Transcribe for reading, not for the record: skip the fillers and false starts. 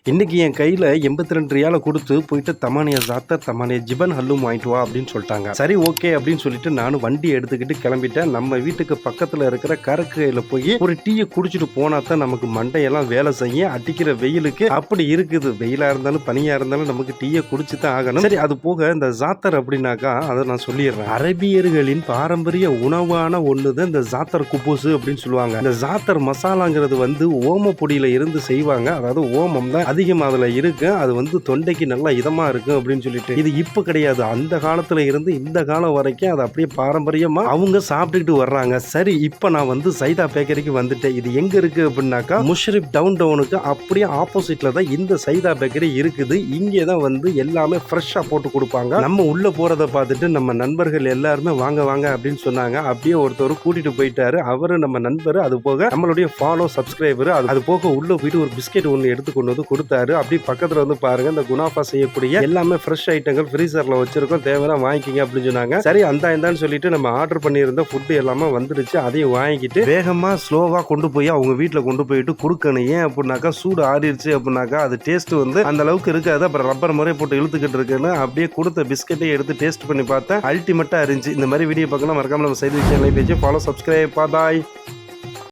இன்னைக்கு என் கையில் 82 ரியாலை கொடுத்து போயிட்டு தமானியா ஜாத்தர் தமானியா ஜிபன் ஹல்லும் வாங்கிட்டு வா அப்படின்னு சொல்லிட்டாங்க. சரி ஓகே அப்படின்னு சொல்லிட்டு நானும் வண்டி எடுத்துக்கிட்டு கிளம்பிட்டேன். நம்ம வீட்டுக்கு பக்கத்தில் இருக்கிற கரக்கையில் போய் ஒரு டீயை குடிச்சிட்டு போனா தான் நமக்கு மண்டையெல்லாம் வேலை செய்ய. அடிக்கிற வெயிலுக்கு அப்படி இருக்குது. வெயிலாக இருந்தாலும் பனியாக இருந்தாலும் நமக்கு டீயை குடிச்சு தான் ஆகணும். சரி அது போக இந்த ஜாத்தர் அப்படின்னாக்கா அதை நான் சொல்லிடுறேன். அரபியர்களின் பாரம்பரிய உணவான ஒன்று தான் இந்த ஜாத்தர் குப்பூசு அப்படின்னு சொல்லுவாங்க. இந்த ஜாத்தர் மசாலாங்கிறது வந்து ஓம பொடியில இருந்து செய்வாங்க. அதாவது ஓமம் தான் அதிகம் அதுல இருக்கு. அது தொண்டைக்கு நல்லா இதமா இருக்கு அப்படின்னு சொல்லிட்டு இது இப்ப கிடையாது. அந்த காலத்துல இருந்து இந்த காலம் வரைக்கும் அது அப்படியே பாரம்பரியமா அவங்க சாப்பிட்டுக்கிட்டு வர்றாங்க. சரி இப்ப நான் சைதா பேக்கரிக்கு வந்துட்டேன். இது எங்க இருக்கு அப்படின்னாக்கா முஷ்ரிப் டவுன் டவுனுக்கு அப்படியே ஆப்போசிட்ல தான் இந்த சைதா பேக்கரி இருக்குது. இங்கே தான் எல்லாமே ஃப்ரெஷ்ஷா போட்டு கொடுப்பாங்க. நம்ம உள்ள போறத பார்த்துட்டு நம்ம நண்பர்கள் எல்லாருமே வாங்க வாங்க அப்படின்னு சொன்னாங்க. அப்படியே ஒருத்தர் கூட்டிட்டு போயிட்டாரு. அவரு நம்ம நண்பர். அது போக நம்மளுடைய ஃபாலோ சப்ஸ்கிரைபர். அது போக உள்ள போயிட்டு ஒரு பிஸ்கெட் ஒன்று எடுத்து கொண்டு வந்து கொடுத்தாரு. அப்படியே பக்கத்துல பாருங்க இந்த குனாஃபா செய்யக்கூடிய எல்லாமே ஃப்ரெஷ் ஐட்டங்கள் ஃப்ரீசர்ல வச்சிருக்கோம். தேவையான வாங்கிக்கிங்க அப்படின்னு சொன்னாங்க. சரி இந்தான்னு சொல்லிட்டு நம்ம ஆர்டர் பண்ணியிருந்த ஃபுட்டு எல்லாமே வந்துடுச்சு. அதையும் வாங்கிக்கிட்டு வேகமா ஸ்லோவா கொண்டு போய் அவங்க வீட்டில் கொண்டு போயிட்டு கொடுக்கணும். ஏன் அப்படின்னாக்கா சூடு ஆறிடுச்சு அப்படின்னாக்கா அது டேஸ்ட் அந்த அளவுக்கு இருக்காது. அப்புறம் ரப்பர் முறை போட்டு இழுத்துக்கிட்டு இருக்குன்னு அப்படியே கொடுத்த பிஸ்கெட்டை எடுத்து டேஸ்ட் பண்ணி பார்த்தேன். அல்டிமேட்டா இருந்துச்சு. இந்த மாதிரி வீடியோ பார்க்கலாம் மறக்காம நம்ம செய்தி சேனலை பேஜ் ஃபாலோ சப்ஸ்கிரைப். பாய்.